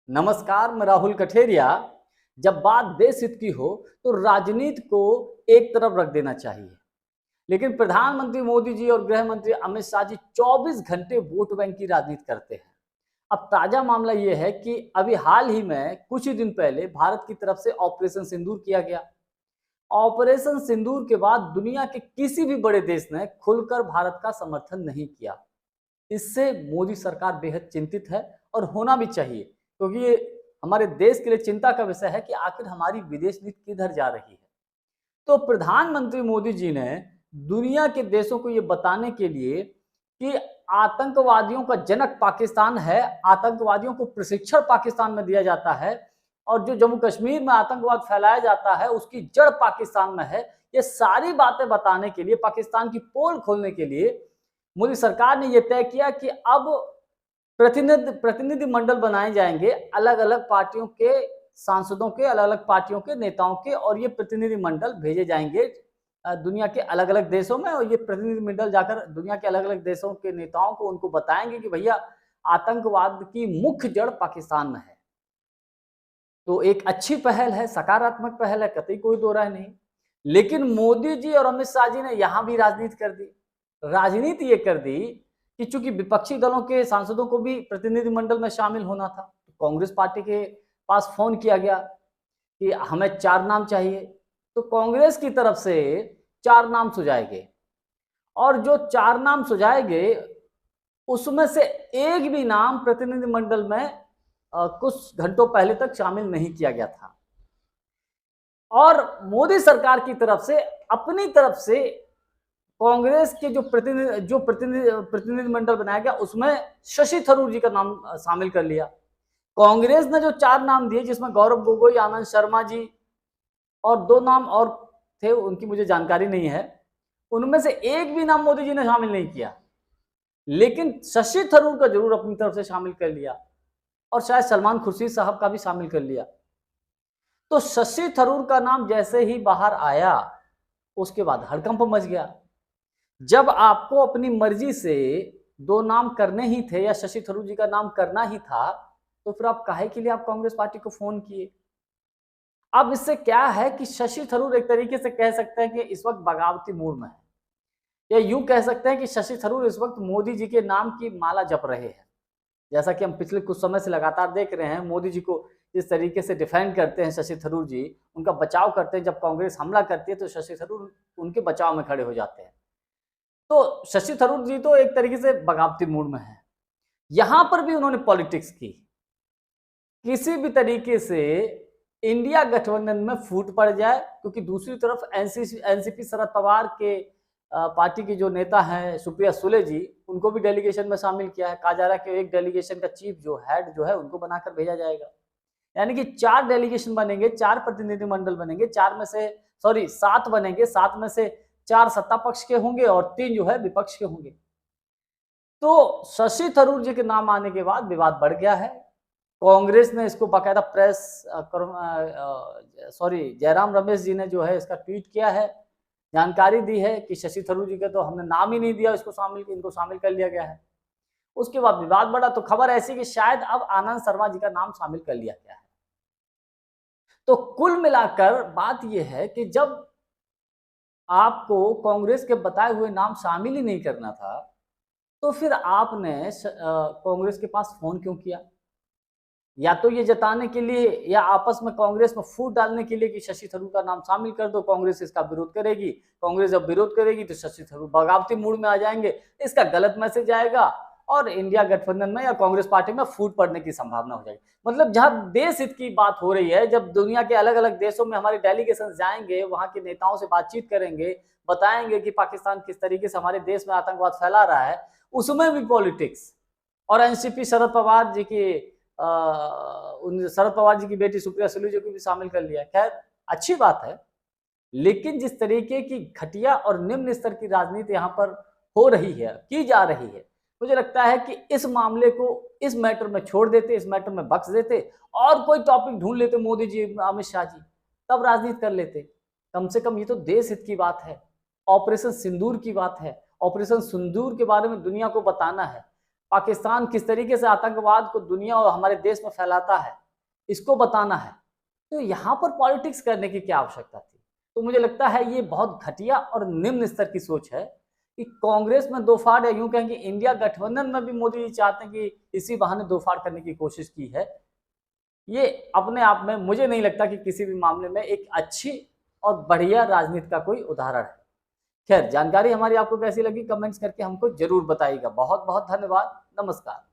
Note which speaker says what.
Speaker 1: नमस्कार, मैं राहुल कठेरिया। जब बात देश हित की हो तो राजनीति को एक तरफ रख देना चाहिए। लेकिन प्रधानमंत्री मोदी जी और गृह मंत्री अमित शाह जी 24 घंटे वोट बैंक की राजनीति करते हैं। अब ताजा मामला यह है कि अभी हाल ही में कुछ ही दिन पहले भारत की तरफ से ऑपरेशन सिंदूर किया गया। ऑपरेशन सिंदूर के बाद दुनिया के किसी भी बड़े देश ने खुलकर भारत का समर्थन नहीं किया। इससे मोदी सरकार बेहद चिंतित है और होना भी चाहिए, क्योंकि ये हमारे देश के लिए चिंता का विषय है कि आखिर हमारी विदेश नीति किधर जा रही है। तो प्रधानमंत्री मोदी जी ने दुनिया के देशों को ये बताने के लिए कि आतंकवादियों का जनक पाकिस्तान है, आतंकवादियों को प्रशिक्षण पाकिस्तान में दिया जाता है और जो जम्मू कश्मीर में आतंकवाद फैलाया जाता है उसकी जड़ पाकिस्तान में है। ये सारी बातें बताने के लिए, पाकिस्तान की पोल खोलने के लिए मोदी सरकार ने यह तय किया कि अब प्रतिनिधि मंडल बनाए जाएंगे अलग अलग पार्टियों के सांसदों के, अलग अलग पार्टियों के नेताओं के, और ये प्रतिनिधि मंडल भेजे जाएंगे दुनिया के अलग अलग देशों में। और ये प्रतिनिधि मंडल जाकर दुनिया के अलग अलग देशों के नेताओं को उनको बताएंगे कि भैया आतंकवाद की मुख्य जड़ पाकिस्तान में है। तो एक अच्छी पहल है, सकारात्मक पहल है, कतई कोई दो राय नहीं। लेकिन मोदी जी और अमित शाह जी ने यहां भी राजनीति कर दी। राजनीति ये कर दी कि चूंकि विपक्षी दलों के सांसदों को भी प्रतिनिधिमंडल में शामिल होना था, तो कांग्रेस पार्टी के पास फोन किया गया कि हमें 4 नाम चाहिए। तो कांग्रेस की तरफ से 4 नाम सुझाए गए, और जो 4 नाम सुझाए गए उसमें से एक भी नाम प्रतिनिधिमंडल में कुछ घंटों पहले तक शामिल नहीं किया गया था। और मोदी सरकार की तरफ से अपनी तरफ से कांग्रेस के जो प्रतिनिधिमंडल बनाया गया उसमें शशि थरूर जी का नाम शामिल कर लिया। कांग्रेस ने जो 4 नाम दिए, जिसमें गौरव गोगोई, आनंद शर्मा जी और 2 नाम और थे, उनकी मुझे जानकारी नहीं है, उनमें से एक भी नाम मोदी जी ने शामिल नहीं किया। लेकिन शशि थरूर का जरूर अपनी तरफ से शामिल कर लिया, और शायद सलमान खुर्शीद साहब का भी शामिल कर लिया। तो शशि थरूर का नाम जैसे ही बाहर आया उसके बाद हड़कंप मच गया। जब आपको अपनी मर्जी से 2 नाम करने ही थे या शशि थरूर जी का नाम करना ही था, तो फिर आप काहे के लिए आप कांग्रेस पार्टी को फोन किए? अब इससे क्या है कि शशि थरूर एक तरीके से कह सकते हैं कि इस वक्त बगावती मूड में है, या यूं कह सकते हैं कि शशि थरूर इस वक्त मोदी जी के नाम की माला जप रहे हैं। जैसा कि हम पिछले कुछ समय से लगातार देख रहे हैं, मोदी जी को इस तरीके से डिफेंड करते हैं शशि थरूर जी, उनका बचाव करते हैं। जब कांग्रेस हमला करती है तो शशि थरूर उनके बचाव में खड़े हो जाते हैं। तो शशि थरूर जी तो एक तरीके से बगावती मूड में है। यहां पर भी उन्होंने पॉलिटिक्स की, किसी भी तरीके से इंडिया गठबंधन में फूट पड़ जाए, क्योंकि दूसरी तरफ एनसीपी शरद पवार के पार्टी की जो नेता हैं सुप्रिया सुले जी, उनको भी डेलीगेशन में शामिल किया है। कहा जा रहा है कि एक डेलीगेशन का चीफ जो हेड जो है उनको बनाकर भेजा जाएगा। यानी कि 4 डेलीगेशन बनेंगे, 4 प्रतिनिधिमंडल बनेंगे, 4 में से 7 बनेंगे, 7 में से 4 सत्ता पक्ष के होंगे और 3 जो है विपक्ष के होंगे। तो शशि थरूर जी के नाम आने के बाद विवाद बढ़ गया है। कांग्रेस ने इसको बाकायदा जयराम रमेश जी ने जो है इसका ट्वीट किया है, जानकारी दी है कि शशि थरूर जी का तो हमने नाम ही नहीं दिया, इनको शामिल कर लिया गया है। उसके बाद विवाद बढ़ा, तो खबर ऐसी कि शायद अब आनंद शर्मा जी का नाम शामिल कर लिया गया है। तो कुल मिलाकर बात यह है कि जब आपको कांग्रेस के बताए हुए नाम शामिल ही नहीं करना था, तो फिर आपने कांग्रेस के पास फोन क्यों किया? या तो ये जताने के लिए, या आपस में कांग्रेस में फूट डालने के लिए कि शशि थरूर का नाम शामिल कर दो, कांग्रेस इसका विरोध करेगी। कांग्रेस जब विरोध करेगी तो शशि थरूर बगावती मूड में आ जाएंगे, इसका गलत मैसेज आएगा और इंडिया गठबंधन में या कांग्रेस पार्टी में फूट पड़ने की संभावना हो जाएगी। मतलब जहां देश हित की बात हो रही है, जब दुनिया के अलग अलग देशों में हमारे डेलीगेशन जाएंगे, वहां के नेताओं से बातचीत करेंगे, बताएंगे कि पाकिस्तान किस तरीके से हमारे देश में आतंकवाद फैला रहा है, उसमें भी पॉलिटिक्स। और एनसीपी शरद पवार जी की शरद पवार जी की बेटी सुप्रिया सुले जी को भी शामिल कर लिया। खैर, अच्छी बात है, लेकिन जिस तरीके की घटिया और निम्न स्तर की राजनीति यहाँ पर हो रही है, की जा रही है, मुझे लगता है कि इस मामले को इस मैटर में छोड़ देते, इस मैटर में बख्श देते और कोई टॉपिक ढूंढ लेते मोदी जी, अमित शाह जी, तब राजनीति कर लेते। कम से कम ये तो देश हित की बात है, ऑपरेशन सिंदूर की बात है। ऑपरेशन सिंदूर के बारे में दुनिया को बताना है। पाकिस्तान किस तरीके से आतंकवाद को दुनिया और हमारे देश में फैलाता है, इसको बताना है। तो यहाँ पर पॉलिटिक्स करने की क्या आवश्यकता थी? तो मुझे लगता है ये बहुत घटिया और निम्न स्तर की सोच है कि कांग्रेस में दो फाड़, या यूं कहें कि इंडिया गठबंधन में भी मोदी जी चाहते हैं कि इसी बहाने दो फाड़ करने की कोशिश की है। ये अपने आप में मुझे नहीं लगता कि किसी भी मामले में एक अच्छी और बढ़िया राजनीति का कोई उदाहरण है। खैर, जानकारी हमारी आपको कैसी लगी कमेंट्स करके हमको जरूर बताइएगा। बहुत बहुत धन्यवाद। नमस्कार।